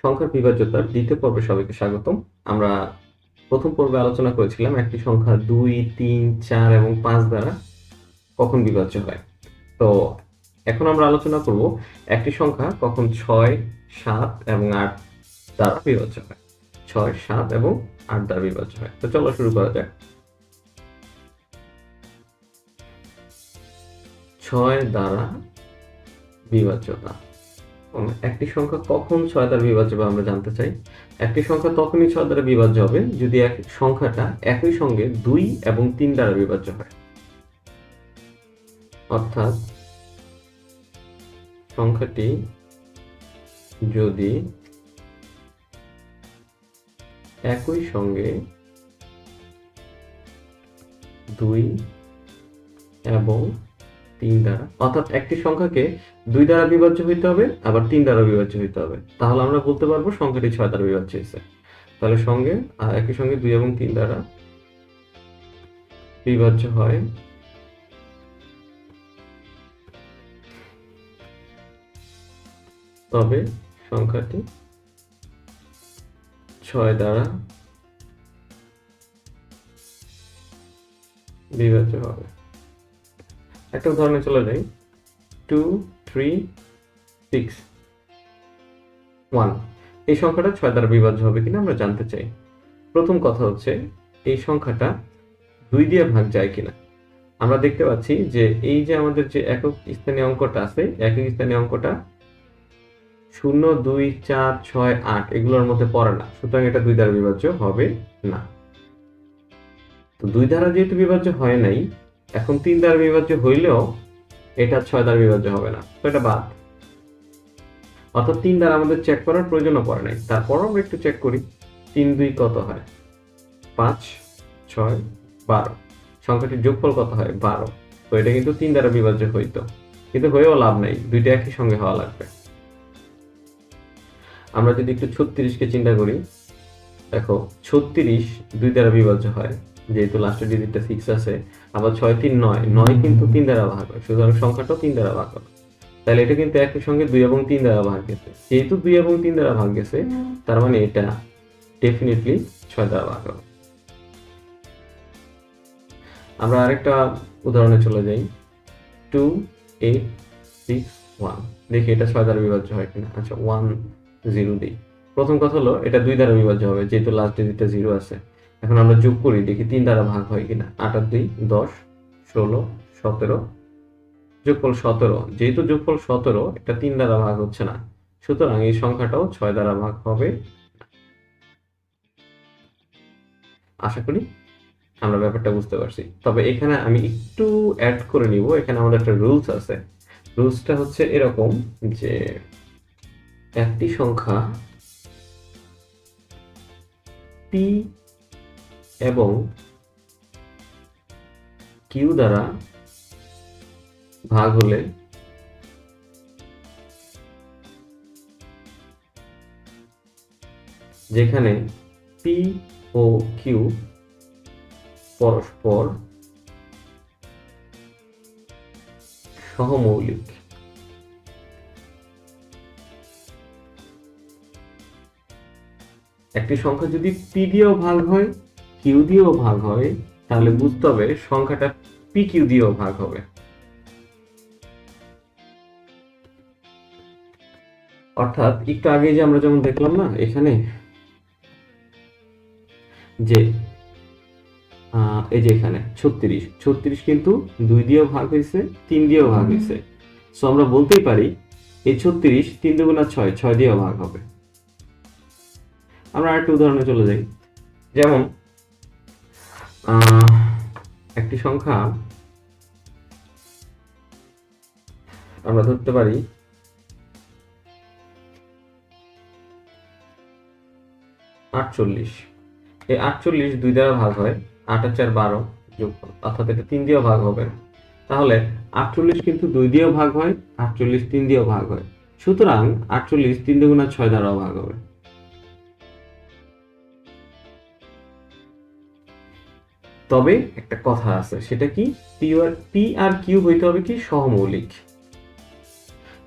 সংখ্যার বিভাজ্যতার দ্বিতীয় পর্বে সবাইকে স্বাগতম। আমরা প্রথম পর্বে আলোচনা করেছিলাম একটি সংখ্যা 2, 3, 4 এবং 5 দ্বারা কখন বিভাজ্য হয়। তো এখন আমরা আলোচনা করব একটি সংখ্যা কখন 6, 7 এবং 8 দ্বারা বিভাজ্য হয়। 6, 7 এবং 8 দ্বারা বিভাজ্য হয়। তো চলো শুরু করা যাক। 6 দ্বারা বিভাজ্যতা। একটি সংখ্যা কখন 6 দ্বারা বিভাজ্য হবে আমরা জানতে চাই। একটি সংখ্যা তখনই 6 দ্বারা বিভাজ্য হবে যদি সংখ্যাটা একই সঙ্গে 2 এবং 3 দ্বারা বিভাজ্য হয়। অর্থাৎ সংখ্যাটি যদি একই সঙ্গে 2 এবং 3 দ্বারা, অর্থাৎ একটি সংখ্যাকে 2 দ্বারা বিভাজ্য হইতে হবে আবার 3 দ্বারা বিভাজ্য হইতে হবে, তাহলে আমরা বলতে পারবো সংখ্যাটি 6 দ্বারা বিভাজ্য হয়েছে। তাহলে একই সঙ্গে 2 এবং 3 দ্বারা বিভাজ্য হয় তবে সংখ্যাটি 6 দ্বারা বিভাজ্য হবে। একটা উদাহরণে চলে যাই। 2, 3, 6, 1 এই সংখ্যাটা 6 দ্বারা বিভাজ্য হবে কিনা আমরা জানতে চাই। প্রথম কথা হচ্ছে এই সংখ্যাটা 2 দিয়ে ভাগ যায় কিনা। আমরা দেখতে পাচ্ছি যে এই যে আমাদের যে একক স্থানীয় অঙ্কটা আছে, একক স্থানীয় অঙ্কটা 0, 2, 4, 6, 8 এগুলোর মধ্যে পড়ে না, সুতরাং এটা 2 দ্বারা বিভাজ্য হবে না। তো 2 দ্বারা যেহেতু বিভাজ্য হয় নাই, এখন 3 দ্বারা বিভাজ্য হইলেও এটা 6 দ্বারা বিভাজ্য হবে না, তো এটা বাদ। অর্থাৎ 3 দ্বারা আমাদের চেক করার প্রয়োজনও পড়ে নাই। তারপর আমরা একটু চেক করি 3, 2 কত হয়, 5, 6, 12। সংখ্যাটির যোগফল কত হয়, 12। তো এটা কিন্তু 3 দ্বারা বিভাজ্য হইতো, কিন্তু হয়েও লাভ নাই, দুইটা একই সঙ্গে হওয়া লাগবে। আমরা যদি একটু 36কে চিন্তা করি, দেখো 36 2 দ্বারা বিভাজ্য হয়, যেহেতু লাস্টের ডিজিটটা 6 আছে। আবার 6, 3, 9, 9 কিন্তু 3 দ্বারা ভাগ হয়, সুতরাং সংখ্যাটাও 3 দ্বারা ভাগ হবে। তাহলে এটা কিন্তু একই সঙ্গে 2 এবং 3 দ্বারা ভাগ গেছে। যেহেতু 2 এবং 3 দ্বারা ভাগ গেছে, তার মানে এটা ডেফিনেটলি 6 দ্বারা ভাগ হবে। আমরা আরেকটা উদাহরণে চলে যাই। 2, 8, 6, 1 দেখি এটা 6 দ্বারা বিভাজ্য হয় কিনা। আচ্ছা 1, 0 দিই। প্রথম কথা হলো এটা 2 দ্বারা বিভাজ্য হবে, যেহেতু লাস্ট ডিজিটটা 0 আছে। এখন আমরা যোগ করি, দেখি 3 দ্বারা ভাগ হয় কিনা। 8 আর 2, 10, 16, 17, যোগফল 17। যেহেতু যোগফল 17, এটা 3 দ্বারা ভাগ হচ্ছে না, সুতরাং এই সংখ্যাটাও 6 দ্বারা ভাগ হবে। আশা করি আমরা ব্যাপারটা বুঝতে পারছি। তবে এখানে আমি একটু অ্যাড করে নিব। এখানে আমাদের একটা রুলস আছে। রুলসটা হচ্ছে এরকম যে একটি সংখ্যা পি এবং কিউ দ্বারা ভাগ হলে যেখানে পি ও কিউ পরস্পর সহমৌলিক, একটি সংখ্যা যদি পি দিয়েও ভাগ হয়, কিউ দিয়েও ভাগ হয়, তাহলে বুঝতে হবে সংখ্যাটা পি কিউ দিয়েও ভাগ হবে। অর্থাৎ একটু আগে যে আমরা যেমন দেখলাম না, এখানে যে এই যে এখানে 36 কিন্তু 2 দিয়েও ভাগ হয়েছে, 3 দিয়েও ভাগ হয়েছে। সো আমরা বলতেই পারি এই 36 3 দুগুণা 6, 6 দিয়েও ভাগ হবে। আমরা আরেকটা উদাহরণে চলে যাই। যেমন একটি সংখ্যা আমরা ধরতে পারি 48। এই 48 2 দ্বারা ভাগ হয়, 8 আর 4, 12 যোগফল, অর্থাৎ এটা 3 দিয়েও ভাগ হবে। তাহলে 48 কিন্তু 2 দিয়েও ভাগ হয়, 48 3 দিয়েও ভাগ হয়, সুতরাং 48 3 দুগুণা 6 দ্বারাও ভাগ হবে। তবে একটা কথা আছে, সেটা কি, পি আর কিউ হইতে হবে কি সহমৌলিক।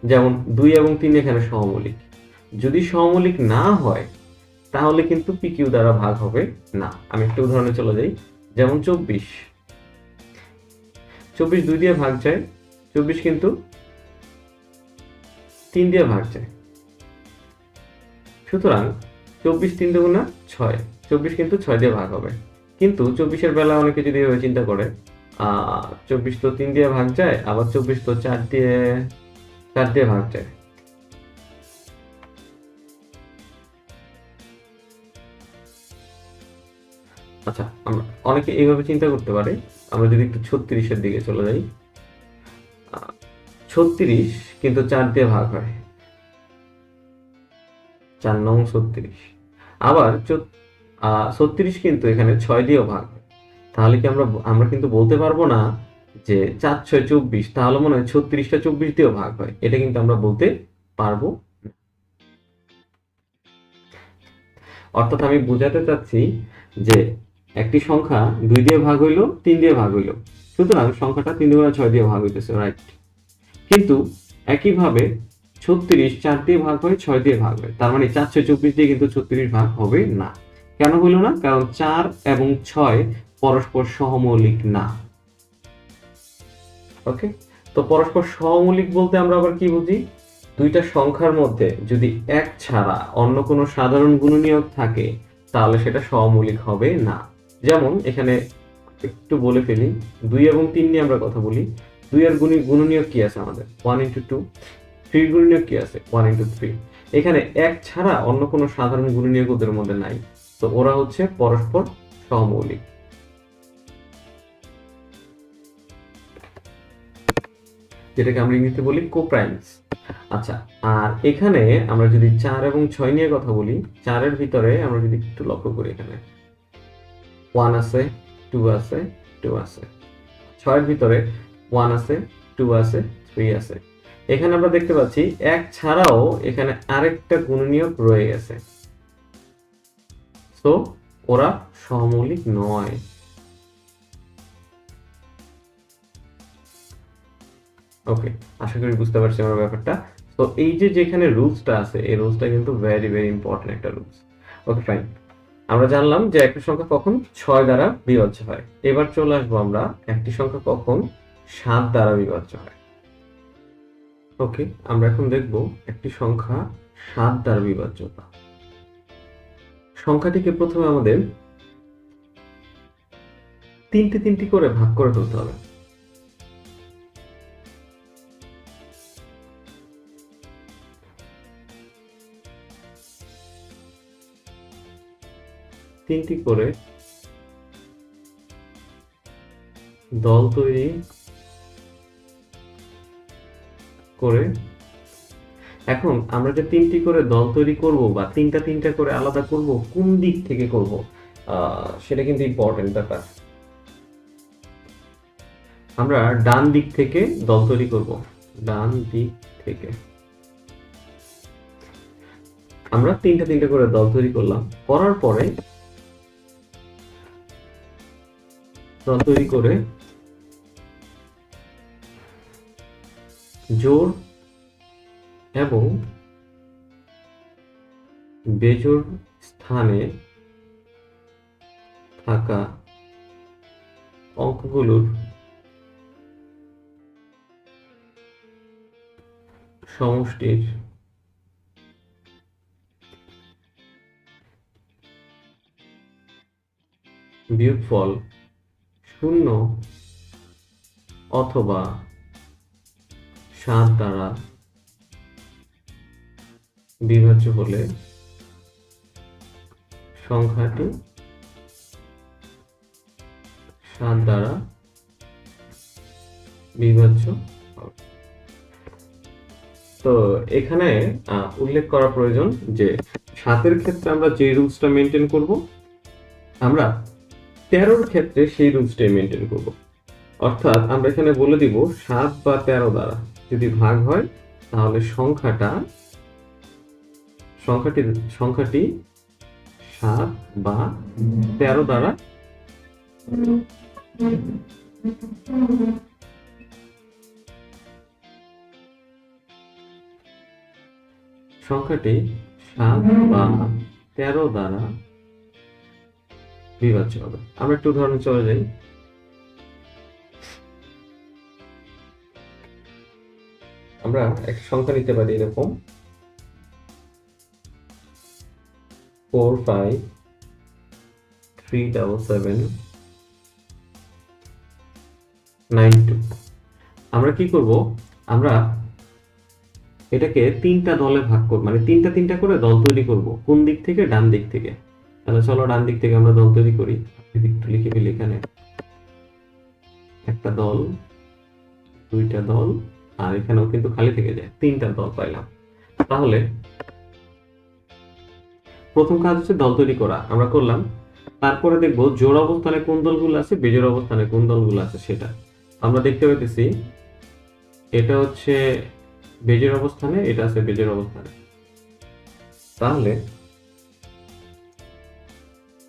যেমন 2 এবং 3 এখানে সহমৌলিক, যদি সহমৌলিক না হয় তাহলে কিন্তু পিকিউ দ্বারা ভাগ হবে না। আমি একটা উদাহরণে চলে যাই, যেমন 24 2 দিয়ে ভাগ যায়, 24 কিন্তু 3 দিয়ে ভাগ যায়। সুতরাং 24 3 দুগুণা 6, 24 কিন্তু 6 দিয়ে ভাগ হবে। কিন্তু 24-এর বেলা অনেকে যদি এভাবে চিন্তা করে 24 তো 3 দিয়ে ভাগ যায়, আবার 24 তো 4 দিয়ে ভাগ যায়। আচ্ছা, আমরা অনেকে এইভাবে চিন্তা করতে পারে। আমরা যদি একটু 36-এর দিকে চলে যাই, 36 কিন্তু 4 দিয়ে ভাগ হয়, 4 নং 36। আবার 36 কিন্তু এখানে 6 দিয়েও ভাগ হয়। তাহলে কি আমরা কিন্তু বলতে পারবো না যে 4 6 24, তাহলে মনে হয় 36টা 24 দিয়েও ভাগ হয়, এটা কিন্তু আমরা বলতে পারবো না। অর্থাৎ আমি বোঝাতে চাচ্ছি যে একটি সংখ্যা 2 দিয়ে ভাগ হইলো, 3 দিয়ে ভাগ হইলো, সুতরাং সংখ্যাটা 3 দুগুণা 6 দিয়ে ভাগ হইতেছে, রাইট। কিন্তু একইভাবে 36 4 দিয়ে ভাগ হয়, 6 দিয়ে ভাগ হয়, তার মানে 4 6 24 দিয়ে কিন্তু 36 ভাগ হবে না। কেন হইল না? কারণ 4 এবং 6 পরস্পর সহমৌলিক না। ওকে, তো পরস্পর সহমৌলিক বলতে আমরা আবার কি বুঝি? দুইটা সংখ্যার মধ্যে যদি এক ছাড়া অন্য কোনো সাধারণ গুণনীয়ক থাকে তাহলে সেটা সহমৌলিক হবে না। যেমন এখানে একটু বলে ফেলি, 2 এবং 3 নিয়ে আমরা কথা বলি। 2 এর গুণনীয়ক কি আছে আমাদের? 1 into 2। 3 এর গুণনীয়ক কি আছে? 1 into 3। এখানে এক ছাড়া অন্য কোনো সাধারণ গুণনীয়ক ওদের মধ্যে নাই, তো ওরা হচ্ছে পরস্পর সহমৌলিক, যেটাকে আমরা ইংরেজিতে বলি কোপ্রাইমস। আচ্ছা, আর এখানে আমরা যদি 4 এবং 6 নিয়ে কথা বলি, 4 এর ভিতরে আমরা যদি একটু লক্ষ্য করি, এখানে 1 আছে, 2 আছে, 2 আছে। 6 এর ভিতরে 1 আছে, 2 আছে, 3 আছে। এখানে আমরা দেখতে পাচ্ছি এক ছাড়াও এখানে আরেকটা গুণনীয়ক রয়ে গেছে, সো ওরা সহমৌলিক নয়। ওকে, আশা করি বুঝতে পারছি আমরা ব্যাপারটা। তো এই যে যেখানে রুলসটা আছে, এই রুলসটা কিন্তু ভেরি ভেরি ইম্পর্টেন্ট একটা রুলস। ওকে, ফাইন। আমরা জানলাম যে একটি সংখ্যা কখন 6 দ্বারা বিভাজ্য হয়। এবার চলে আসবো আমরা একটি সংখ্যা কখন 7 দ্বারা বিভাজ্য হয়। ওকে, আমরা এখন দেখব একটি সংখ্যা 7 দ্বারা বিভাজ্যতা। সংখ্যাটিকে প্রথমে আমাদের তিনটি করে ভাগ করে ফেলতে হবে। তিনটি করে দল তৈরি করে, এখন আমরা যে 3টি করে দল তৈরি করব বা তিনটা করে আলাদা করব, কোন দিক থেকে করব সেটা কিন্তু ইম্পর্টেন্ট ব্যাপার। আমরা ডান দিক থেকে দল তৈরি করব, ডান দিক থেকে আমরা তিনটা করে দল তৈরি করলাম। করার পরে দল তৈরি করে জোড় এবং বেজোড় স্থানে থাকা অঙ্কগুলোর সমষ্টির বিয়োগফল 0 অথবা 7 দ্বারা বিভাজ্য হলে সংখ্যাটি 7 দ্বারা বিভাজ্য হবে। তো এখানে উল্লেখ করা প্রয়োজন যে 7-এর ক্ষেত্রে আমরা যে রুলসটা মেনটেন করব, আমরা 13-র ক্ষেত্রে সেই রুলসটাই মেনটেন করব। অর্থাৎ আমরা এখানে বলে দিব 7 বা 13 দ্বারা যদি ভাগ হয় তাহলে সংখ্যাটি 7 বা 13 দ্বারা সংখ্যাটি 7 বা 13 দ্বারা বিভাজ্য হবে। আমরা একটু উদাহরণে চলে যাই। আমরা একটা সংখ্যা নিতে পারি এরকম 4 5 3 7 7 9 2। আমরা কি করব, আমরা এটাকে তিনটা দলে ভাগ করব, মানে তিনটা তিনটা করে দল তৈরি করব। কোন দিক থেকে? ডান দিক থেকে। তাহলে চলো ডান দিক থেকে আমরা দল তৈরি করি। একটু লিখে ফেলি এখানে, একটা দল, দুইটা দল, আর এখানেও কিন্তু খালি থেকে যায়, তিনটা দল পাইলাম। তাহলে প্রথম কাজ হচ্ছে দল তৈরি করা, আমরা করলাম। তারপরে দেখবো জোড় অবস্থানে কোন দলগুলো আছে, বেজোড় অবস্থানে কোন দলগুলো আছে সেটা আমরা দেখতে পাইতেছি। এটা হচ্ছে বেজোড় অবস্থানে, এটা আছে বেজোড় অবস্থানে। তাহলে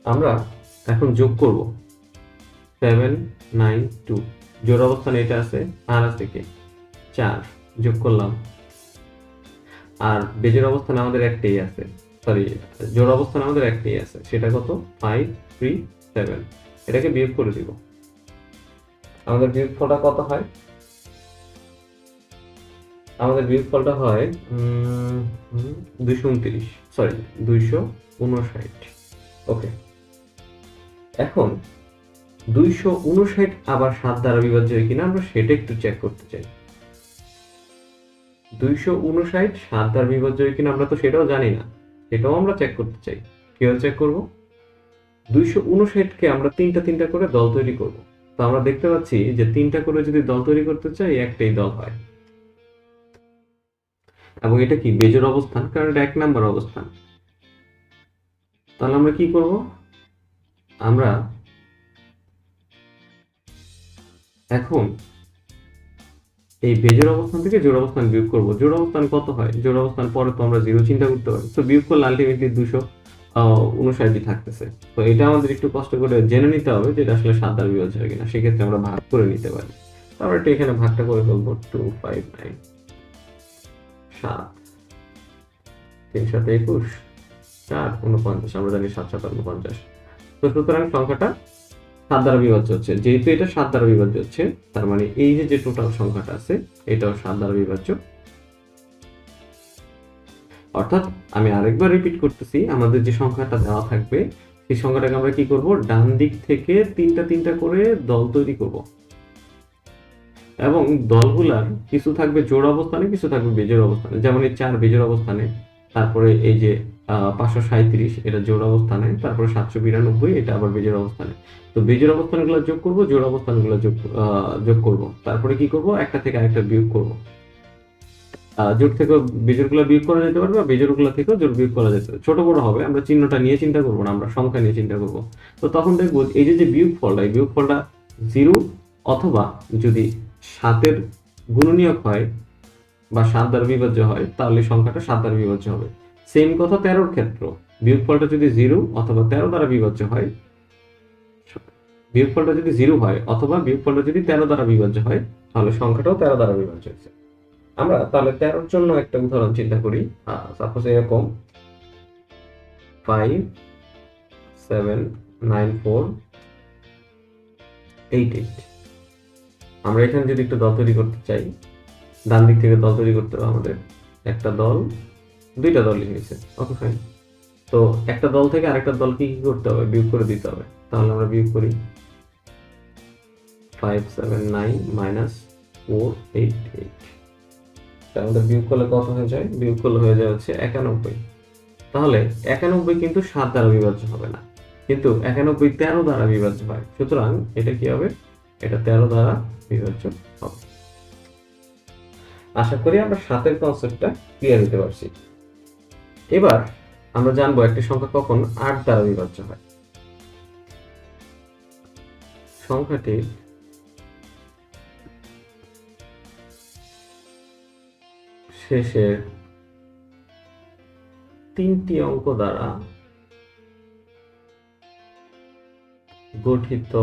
আমরা এখন যোগ করব 7 9 2। জোড় অবস্থানে এটা আছে, আর আছে কি 4, যোগ করলাম। আর বেজোড় অবস্থানে আমাদের একটাই আছে, সরি জোড় অবস্থানে আমাদের একটাই আছে, সেটা কত? 5 3 7। এটাকে বিয়োগ করে দিব। আমাদের বিয়োগফলটা কত হয়? আমাদের বিয়োগফলটা হয় 229, সরি 259। ওকে, এখন 259 আবার 7 দ্বারা বিভাজ্য হয় কিনা আমরা সেটা একটু চেক করতে চাই। 259 7 দ্বারা বিভাজ্য হয় কিনা আমরা তো সেটাও জানি না, সেটাও আমরা চেক করতে চাই। কিভাবে চেক করব? 259 কে আমরা তিনটা তিনটা করে দল তৈরি করব। তো আমরা দেখতে পাচ্ছি যে তিনটা করে যদি দল তৈরি করতে চাই একটাই দল হয়, এবং এটা কি বেজোড় অবস্থান, কারণ এটা 1 নাম্বার অবস্থান। তাহলে আমরা কি করব? আমরা এখন এই বেজোড় অবস্থান থেকে জোড় অবস্থান বিয়োগ করব। জোড় অবস্থান কত হয়? জোড় অবস্থান পরে তো আমরা 0 চিন্তা করতে পারি, তো বিয়োগ করলে আলটিমেটলি 259 থাকতেছে। তো এটা আমাদের একটু কষ্ট করে জেনে নিতে হবে যে এটা আসলে 7 দ্বারা বিভাজ্য হয় কিনা। সেক্ষেত্রে আমরা ভাগ করে নিতে পারি। তারপর এটা এখানে ভাগটা করে ফেলবো। 259 7 3 7 21 4 49, আমরা জানি 7 7 49। তো সুতরাং সংখ্যাটা 7 দ্বারা বিভাজ্য হচ্ছে। যেহেতু এটা 7 দ্বারা বিভাজ্য হচ্ছে, তার মানে এই যে টোটাল সংখ্যাটা আছে এটাও 7 দ্বারা বিভাজ্য। অর্থাৎ আমি আরেকবার রিপিট করতেছি, আমাদের যে সংখ্যাটা দেওয়া থাকবে সেই সংখ্যাটাকে আমরা কি করব? ডান দিক থেকে তিনটা তিনটা করে দল তৈরি করব, এবং দলগুলার কিছু থাকবে জোড় অবস্থানে, কিছু থাকবে বেজোড় অবস্থানে। যেমন এই 4 বেজোড় অবস্থানে, তারপরে এই যে 537 এটা জোড় অবস্থানে, তারপরে 792 এটা আবার বেজোড় অবস্থানে। তো বেজোড় অবস্থানগুলো যোগ করব, জোড় অবস্থানগুলো যোগ করব, তারপরে কি করব? একটা থেকে আরেকটা বিয়োগ করব। জোড় থেকেও বেজোড়গুলো বিয়োগ করা যেতে পারে, বা বেজোড়গুলো থেকেও জোড় বিয়োগ করা যেতে পারে। ছোট বড় হবে, আমরা চিহ্নটা নিয়ে চিন্তা করবো না, আমরা সংখ্যা নিয়ে চিন্তা করব। তো তখন দেখবো এই যে বিয়োগফলটা, এই বিয়োগফলটা 0, অথবা যদি 7-এর গুণনীয়ক হয় বা 7 দ্বারা বিভাজ্য হয় তাহলে সংখ্যাটা 7 দ্বারা বিভাজ্য হবে। সেম কথা 13-র ক্ষেত্র, বিয়োগফলটা যদি 0 অথবা 13 দ্বারা বিভাজ্য হয়, বিয়োগফলটা যদি 0 হয় অথবা বিয়োগফলটা যদি 13 দ্বারা বিভাজ্য হয়, তাহলে সংখ্যাটাও 13 দ্বারা বিভাজ্য হচ্ছে। আমরা তাহলে 13-র জন্য একটা উদাহরণ চিন্তা করি। সাপোজ এরকম 5 7 9 4 8 8। আমরা এখানে যদি একটু দল তৈরি করতে চাই, ডান দিক থেকে দল তৈরি করতে হবে আমাদের। একটা দল, দুইটা দল লিখেছে, ওকে ফাইন। তো একটা দল থেকে আরেকটা দল কি করতে হবে? বিয়োগ করে দিতে হবে। তাহলে আমরা বিয়োগ করি 5 7 9 -4 8 8। আমাদের বিয়োগ করলে কত হয়ে যায়? বিয়োগ করলে হয়ে যায় হচ্ছে 91। তাহলে 91 কিন্তু 7 দ্বারা বিভাজ্য হবে না, কিন্তু 91 13 দ্বারা বিভাজ্য হয়। সুতরাং এটা কি হবে? এটা 13 দ্বারা বিভাজ্য হবে। আশা করি আমরা 7-এর কনসেপ্টটা ক্লিয়ার হতে পারছি। এবার আমরা জানবো একটা সংখ্যা কখন 8 দ্বারা বিভাজ্য হয়। সংখ্যাটির শেষের 3টি অঙ্ক দ্বারা গঠিত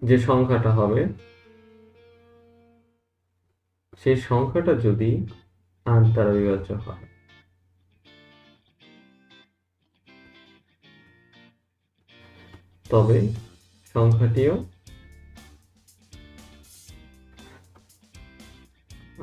যে সংখ্যাটা হবে, সেই সংখ্যাটা যদি 8 দ্বারা বিভাজ্য হয়। তবে সংখ্যাটিও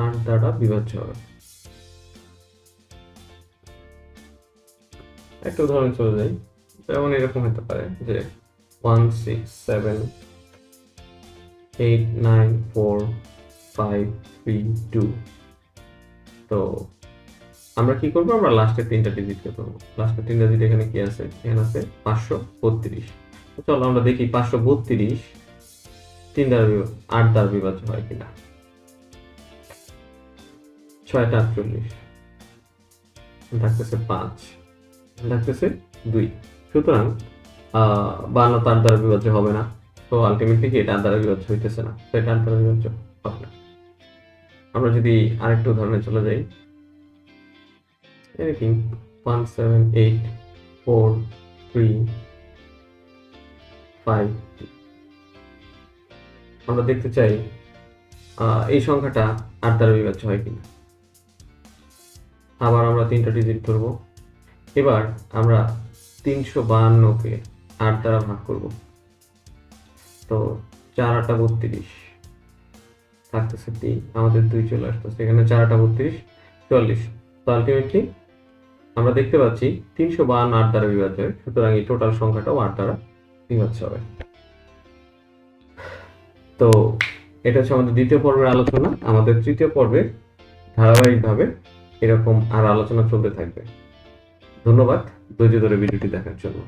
8 দ্বারা বিভাজ্য হবে। একটা উদাহরণ চলে যাই, যেমন এরকম হতে পারে যে 1 6 7 8 9 4 5 3 2। তো আমরা কি করবো, আমরা লাস্টের 3টা ডিজিটকে করবো। লাস্টের 3টা ডিজিট এখানে কি আছে, এখানে আছে 532। তো চলো আমরা দেখি 532 8 দ্বারা বিভাজ্য হয় কিনা। 6টা 48 থাকতেছে 5, থাকতেছে 2। সুতরাং 52 8 দ্বারা বিভাজ্য হবে না। তো আলটিমেটলি কি এটা 8 দ্বারা বিভাজ্য হইতেছে না, তো এটা 8 দ্বারা বিভাজ্য হবে না। আমরা যদি আরেকটা উদাহরণে চলে যাই, এরকম 1 7 8 4 3 5 2। আমরা দেখতে চাই এই সংখ্যাটা 8 দ্বারা বিভাজ্য হয় কিনা। আবার আমরা 3টা ডিজিট ধরবো। এবার আমরা 352কে 8 দ্বারা ভাগ করব। তো 4 8 32 থাকতেছে 3, আমাদের 2 চলে আসতেছে এখানে। 4 8 32 44। তো আলটিমেটলি আমরা দেখতে পাচ্ছি 352 8 দ্বারা বিভাজ্য হয়, সুতরাং এই টোটাল সংখ্যাটাও 8 দ্বারা বিভাজ্য হবে। তো এটা হচ্ছে আমাদের দ্বিতীয় পর্বের আলোচনা। আমাদের তৃতীয় পর্বে ধারাবাহিকভাবে এরকম আর আলোচনা চলতে থাকবে। ধন্যবাদ ধৈর্য ধরে ভিডিওটি দেখার জন্য।